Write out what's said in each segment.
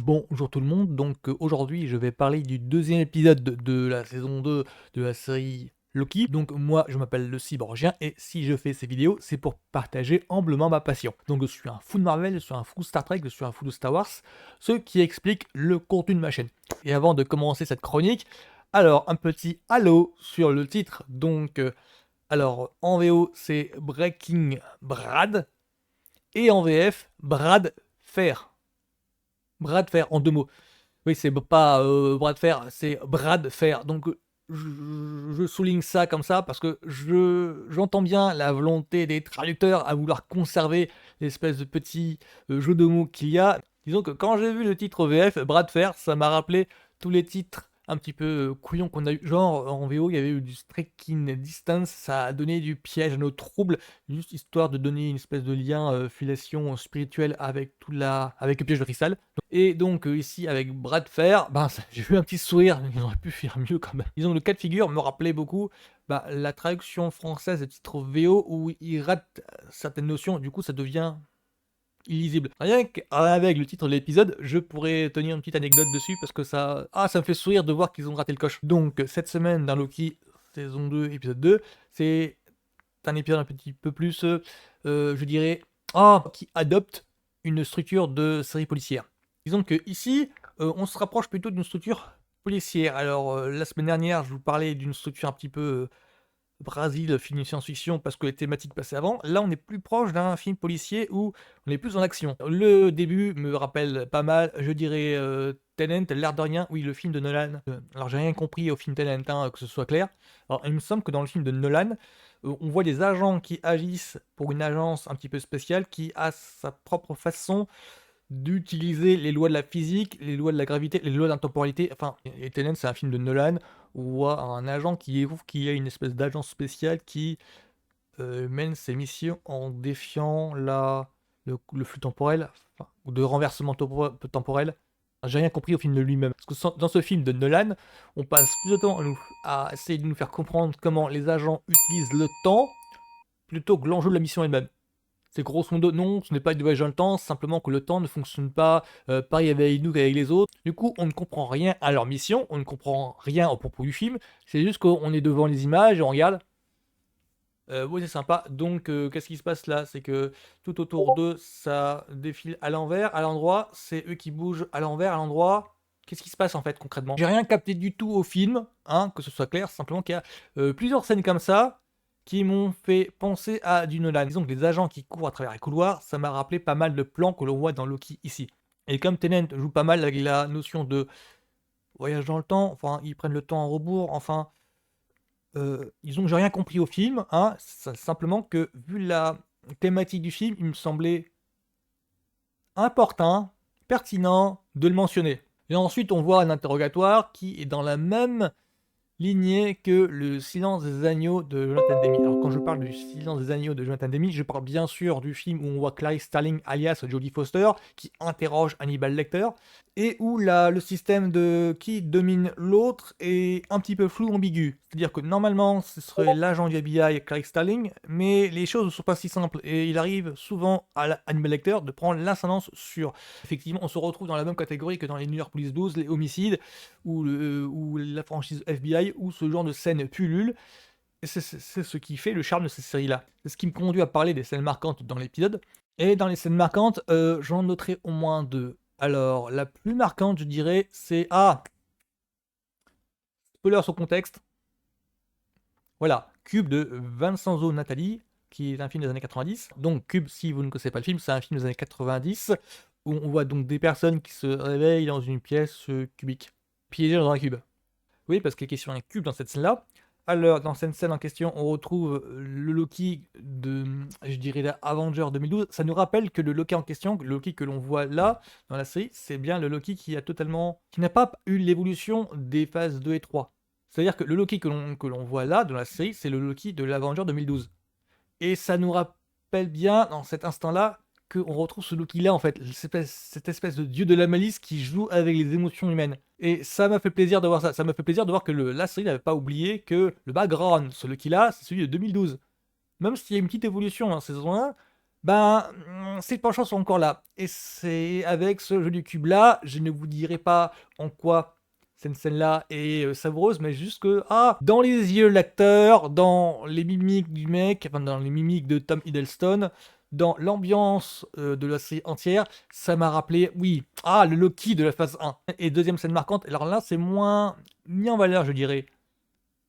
Bonjour tout le monde, aujourd'hui je vais parler du deuxième épisode de la saison 2 de la série Loki. Donc moi je m'appelle le Cyborgien et si je fais ces vidéos c'est pour partager humblement ma passion. Donc je suis un fou de Marvel, je suis un fou de Star Trek, je suis un fou de Star Wars, ce qui explique le contenu de ma chaîne. Et avant de commencer cette chronique, alors un petit halo sur le titre. Alors en VO c'est Breaking Brad et en VF Brad Fair. Bras de fer en deux mots. Oui, c'est pas bras de fer, c'est bras de fer. Je souligne ça comme ça parce que j'entends bien la volonté des traducteurs à vouloir conserver l'espèce de petit jeu de mots qu'il y a. Disons que quand j'ai vu le titre VF, bras de fer, ça m'a rappelé tous les titres un petit peu couillons qu'on a eu. Genre en VO, il y avait eu du striking distance, ça a donné du piège à nos troubles, juste histoire de donner une espèce de lien, filiation spirituelle avec avec le piège de cristal. Et donc ici avec bras de fer, j'ai eu un petit sourire, ils auraient pu faire mieux quand même. Disons que le cas de figure me rappelait beaucoup la traduction française des titres VO où ils ratent certaines notions, du coup ça devient illisible. Rien qu'avec le titre de l'épisode, je pourrais tenir une petite anecdote dessus parce que ça me fait sourire de voir qu'ils ont raté le coche. Donc cette semaine dans Loki saison 2 épisode 2, c'est un épisode un petit peu plus, je dirais, qui adopte une structure de série policière. Disons que ici, on se rapproche plutôt d'une structure policière. Alors la semaine dernière, je vous parlais d'une structure un petit peu Brésil, film de science-fiction, parce que les thématiques passaient avant. Là, on est plus proche d'un film policier où on est plus en action. Le début me rappelle pas mal, je dirais, Tenet, l'air de rien, oui, le film de Nolan. Alors, j'ai rien compris au film Tenet, hein, que ce soit clair. Alors, il me semble que dans le film de Nolan, on voit des agents qui agissent pour une agence un petit peu spéciale qui a sa propre façon d'utiliser les lois de la physique, les lois de la gravité, les lois de l'intemporalité. Enfin, et Tenet, c'est un film de Nolan où on voit un agent qui éprouve qu'il y a une espèce d'agence spéciale qui mène ses missions en défiant le flux temporel, enfin, ou de renversement temporel. J'ai rien compris au film de lui-même. Parce que dans ce film de Nolan, on passe plus de temps à essayer de nous faire comprendre comment les agents utilisent le temps plutôt que l'enjeu de la mission elle-même. C'est grosso modo, non, ce n'est pas du voyage dans le temps, simplement que le temps ne fonctionne pas pareil avec nous qu'avec les autres. Du coup, on ne comprend rien à leur mission, on ne comprend rien au propos du film, c'est juste qu'on est devant les images et on regarde. Oui, c'est sympa. Donc, qu'est-ce qui se passe là? C'est que tout autour d'eux, ça défile à l'envers, à l'endroit, c'est eux qui bougent à l'envers, à l'endroit. Qu'est-ce qui se passe en fait concrètement? J'ai rien capté du tout au film, hein, que ce soit clair, simplement qu'il y a plusieurs scènes comme ça qui m'ont fait penser à du Nolan. Disons que les agents qui courent à travers les couloirs, ça m'a rappelé pas mal de plans que l'on voit dans Loki ici. Et comme Tennant joue pas mal avec la notion de voyage dans le temps, enfin, ils prennent le temps en rebours, enfin, disons que j'ai rien compris au film, hein, simplement que vu la thématique du film, il me semblait important, pertinent de le mentionner. Et ensuite, on voit un interrogatoire qui est dans la même lignée que le silence des agneaux de Jonathan Demme. Alors quand je parle du silence des agneaux de Jonathan Demme, je parle bien sûr du film où on voit Clarice Starling alias Jodie Foster qui interroge Hannibal Lecter et où le système de qui domine l'autre est un petit peu flou, ambigu. C'est-à-dire que normalement ce serait l'agent du FBI Clarice Starling, mais les choses ne sont pas si simples et il arrive souvent à Hannibal Lecter de prendre l'ascendance sur. Effectivement, on se retrouve dans la même catégorie que dans les New York Police Blues, les homicides ou la franchise FBI où ce genre de scène pullule. Et c'est ce qui fait le charme de cette série-là. C'est ce qui me conduit à parler des scènes marquantes dans l'épisode. Et dans les scènes marquantes, j'en noterai au moins deux. Alors, la plus marquante, je dirais, c'est... Spoiler sur contexte. Voilà, Cube de Vincenzo Natali, qui est un film des années 90. Donc, Cube, si vous ne connaissez pas le film, c'est un film des années 90, où on voit donc des personnes qui se réveillent dans une pièce cubique, piégées dans un cube. Oui, parce qu'il y a question d'un cube dans cette scène-là. Alors, dans cette scène en question, on retrouve le Loki de, je dirais, Avenger 2012. Ça nous rappelle que le Loki en question, le Loki que l'on voit là, dans la série, c'est bien le Loki qui n'a pas eu l'évolution des phases 2 et 3. C'est-à-dire que le Loki que l'on voit là, dans la série, c'est le Loki de l'Avenger 2012. Et ça nous rappelle bien, dans cet instant-là, qu'on retrouve ce Loki-là, en fait, cette espèce de dieu de la malice qui joue avec les émotions humaines. Et ça m'a fait plaisir de voir ça. Ça m'a fait plaisir de voir que la série n'avait pas oublié que le background, ce Loki-là, c'est celui de 2012. Même s'il y a une petite évolution en saison 1, Ces penchants sont encore là. Et c'est avec ce jeu du cube-là, je ne vous dirai pas en quoi cette scène-là est savoureuse, mais juste que, dans les yeux de l'acteur, dans les mimiques du mec, enfin dans les mimiques de Tom Hiddleston, dans l'ambiance de la série entière, ça m'a rappelé, oui, le Loki de la phase 1. Et deuxième scène marquante, alors là, c'est moins mis en valeur, je dirais.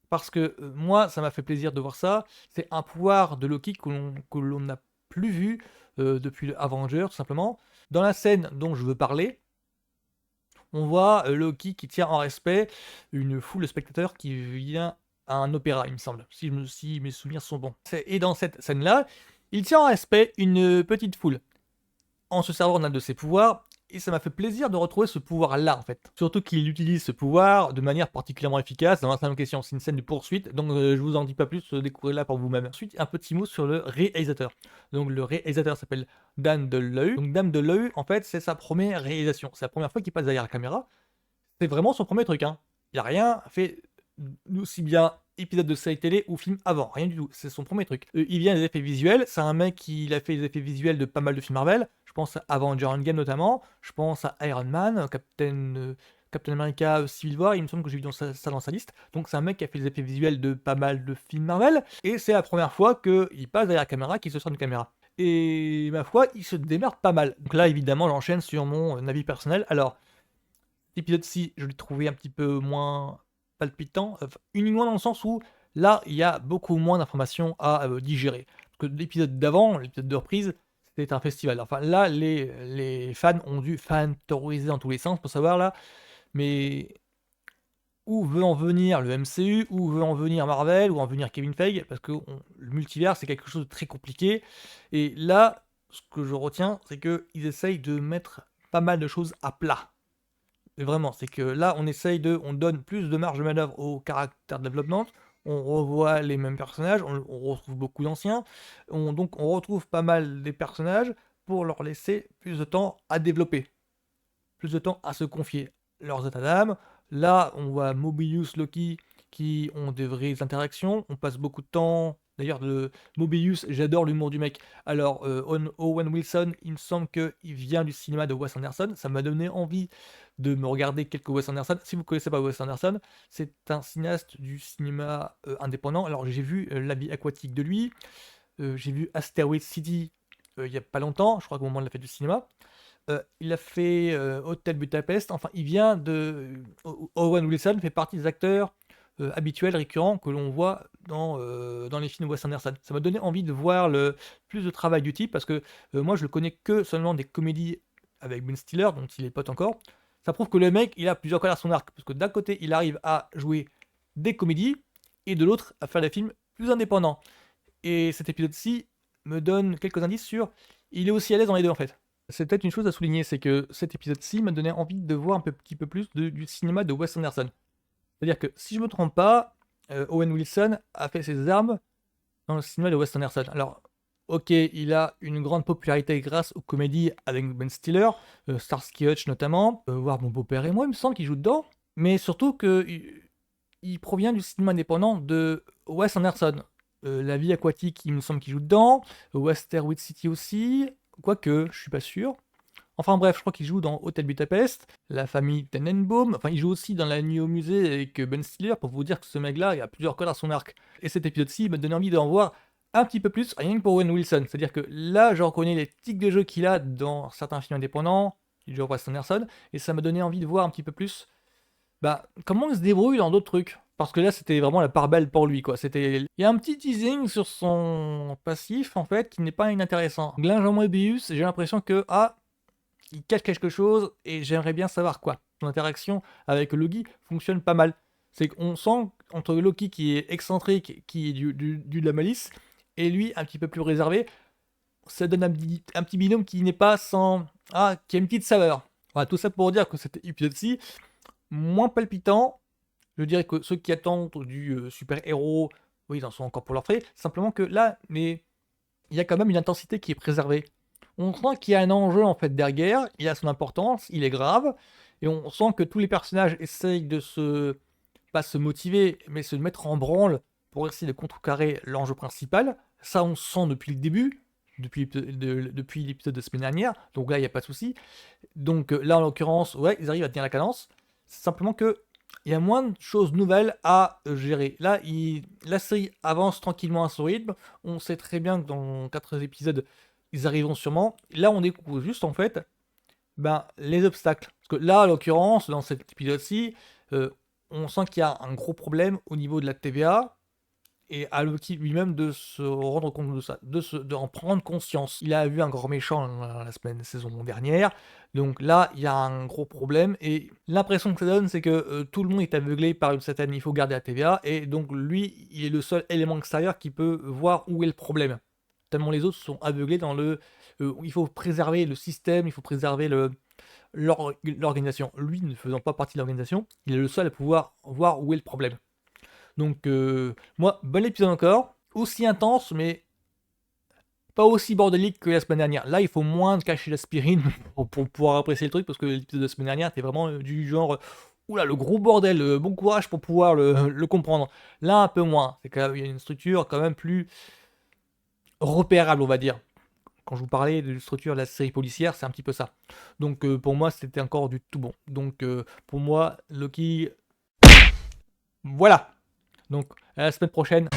Parce que moi, ça m'a fait plaisir de voir ça. C'est un pouvoir de Loki que l'on n'a plus vu depuis le Avenger, tout simplement. Dans la scène dont je veux parler, on voit Loki qui tient en respect une foule de spectateurs qui vient à un opéra, il me semble, si mes souvenirs sont bons. Et dans cette scène-là, il tient en respect une petite foule en se servant d'un de ses pouvoirs, et ça m'a fait plaisir de retrouver ce pouvoir-là, en fait. Surtout qu'il utilise ce pouvoir de manière particulièrement efficace dans la scène en question. C'est une scène de poursuite, donc je vous en dis pas plus, découvrez-la par vous-même. Ensuite, un petit mot sur le réalisateur. Donc le réalisateur s'appelle Dan DeLeuil. Donc Dan DeLeuil, en fait, c'est sa première réalisation. C'est la première fois qu'il passe derrière la caméra. C'est vraiment son premier truc, hein. Il a rien fait aussi bien épisode de série télé ou film avant, rien du tout. C'est son premier truc. Il vient des effets visuels, c'est un mec qui a fait les effets visuels de pas mal de films Marvel. Je pense à Avenger Endgame notamment, je pense à Iron Man, Captain America Civil War, il me semble que j'ai vu ça dans sa liste. Donc c'est un mec qui a fait les effets visuels de pas mal de films Marvel, et c'est la première fois qu'il passe derrière la caméra, qu'il se sort une caméra. Et ma foi, il se démerde pas mal. Donc là, évidemment, j'enchaîne sur mon avis personnel. Alors, l'épisode-ci, je l'ai trouvé un petit peu moins palpitant, uniquement dans le sens où là, il y a beaucoup moins d'informations à digérer. Parce que l'épisode d'avant, l'épisode de reprise, c'était un festival. Enfin là, les fans ont dû fantoriser dans tous les sens pour savoir là, mais où veut en venir le MCU, où veut en venir Marvel, où en venir Kevin Feige, parce que le multivers, c'est quelque chose de très compliqué. Et là, ce que je retiens, c'est qu'ils essayent de mettre pas mal de choses à plat. Mais vraiment, c'est que là, on donne plus de marge de manœuvre au caractère development, on revoit les mêmes personnages, on retrouve beaucoup d'anciens, donc on retrouve pas mal des personnages pour leur laisser plus de temps à développer, plus de temps à se confier leurs états d'âme. Là, on voit Mobius, Loki qui ont des vraies interactions. On passe beaucoup de temps. D'ailleurs, de Mobius, j'adore l'humour du mec. Alors, Owen Wilson, il me semble qu'il vient du cinéma de Wes Anderson. Ça m'a donné envie de me regarder quelques Wes Anderson. Si vous ne connaissez pas Wes Anderson, c'est un cinéaste du cinéma indépendant. Alors, j'ai vu La vie aquatique de lui. J'ai vu Asteroid City il n'y a pas longtemps. Je crois qu'au moment de la fête du cinéma. Il a fait Hôtel Budapest, enfin il vient de... Owen Wilson fait partie des acteurs habituels, récurrents, que l'on voit dans les films de Wes Anderson. Ça m'a donné envie de voir plus de travail du type, parce que moi je le connais que seulement des comédies avec Ben Stiller, dont il est pote encore. Ça prouve que le mec, il a plusieurs cordes à son arc, parce que d'un côté, il arrive à jouer des comédies, et de l'autre, à faire des films plus indépendants. Et cet épisode-ci me donne quelques indices sur... Il est aussi à l'aise dans les deux, en fait. C'est peut-être une chose à souligner, c'est que cet épisode-ci m'a donné envie de voir petit peu plus du cinéma de Wes Anderson. C'est-à-dire que, si je me trompe pas, Owen Wilson a fait ses armes dans le cinéma de Wes Anderson. Alors, ok, il a une grande popularité grâce aux comédies avec Ben Stiller, Starsky Hutch notamment, Voir mon beau-père et moi, il me semble qu'il joue dedans, mais surtout que il provient du cinéma indépendant de Wes Anderson. La vie aquatique, il me semble qu'il joue dedans, Westerwood City aussi, quoique, je suis pas sûr. Enfin bref, je crois qu'il joue dans Hôtel Budapest, La famille Tenenbaum, enfin il joue aussi dans La nuit au musée avec Ben Stiller, pour vous dire que ce mec-là, il a plusieurs cordes à son arc. Et cet épisode-ci m'a donné envie d'en voir un petit peu plus, rien que pour Owen Wilson. C'est-à-dire que là, je reconnais les tics de jeu qu'il a dans certains films indépendants, du genre Wes Anderson, et ça m'a donné envie de voir un petit peu plus comment il se débrouille dans d'autres trucs. Parce que là, c'était vraiment la part belle pour lui, quoi. Il y a un petit teasing sur son passif, en fait, qui n'est pas inintéressant. Glingement Moebius, j'ai l'impression que, il cache quelque chose, et j'aimerais bien savoir quoi. Son interaction avec Loki fonctionne pas mal. C'est qu'on sent, entre Loki qui est excentrique, qui est de la malice, et lui, un petit peu plus réservé, ça donne un petit binôme qui n'est pas sans... qui a une petite saveur. Voilà, tout ça pour dire que cet épisode-ci, moins palpitant. Je dirais que ceux qui attendent du super-héros, oui, ils en sont encore pour leur frais. Simplement que là, mais il y a quand même une intensité qui est préservée. On sent qu'il y a un enjeu en fait derrière, il a son importance, il est grave, et on sent que tous les personnages essayent de pas se motiver, mais se mettre en branle pour essayer de contrecarrer l'enjeu principal. Ça, on sent depuis le début, depuis l'épisode de semaine dernière, donc là, il n'y a pas de souci. Donc là, en l'occurrence, ouais, ils arrivent à tenir la cadence. C'est simplement que il y a moins de choses nouvelles à gérer. Là, la série avance tranquillement à son rythme. On sait très bien que dans 4 épisodes, ils arriveront sûrement. Là, on découvre juste, en fait, ben, les obstacles. Parce que là, en l'occurrence, dans cet épisode-ci, on sent qu'il y a un gros problème au niveau de la TVA, et à Loki lui-même de se rendre compte de ça, d'en prendre conscience. Il a vu un grand méchant la saison dernière, donc là, il y a un gros problème, et l'impression que ça donne, c'est que tout le monde est aveuglé par une certaine, il faut garder la TVA, et donc lui, il est le seul élément extérieur qui peut voir où est le problème. Tellement les autres sont aveuglés dans il faut préserver le système, il faut préserver l'organisation. Lui, ne faisant pas partie de l'organisation, il est le seul à pouvoir voir où est le problème. Donc, moi, bon épisode encore, aussi intense, mais pas aussi bordélique que la semaine dernière. Là, il faut moins de cacher l'aspirine pour pouvoir apprécier le truc, parce que l'épisode de la semaine dernière était vraiment du genre, oula, le gros bordel, bon courage pour pouvoir le comprendre. Là, un peu moins. C'est quand même, il y a une structure quand même plus repérable, on va dire. Quand je vous parlais de la structure de la série policière, c'est un petit peu ça. Donc, pour moi, c'était encore du tout bon. Donc, pour moi, Loki, voilà. Donc, à la semaine prochaine.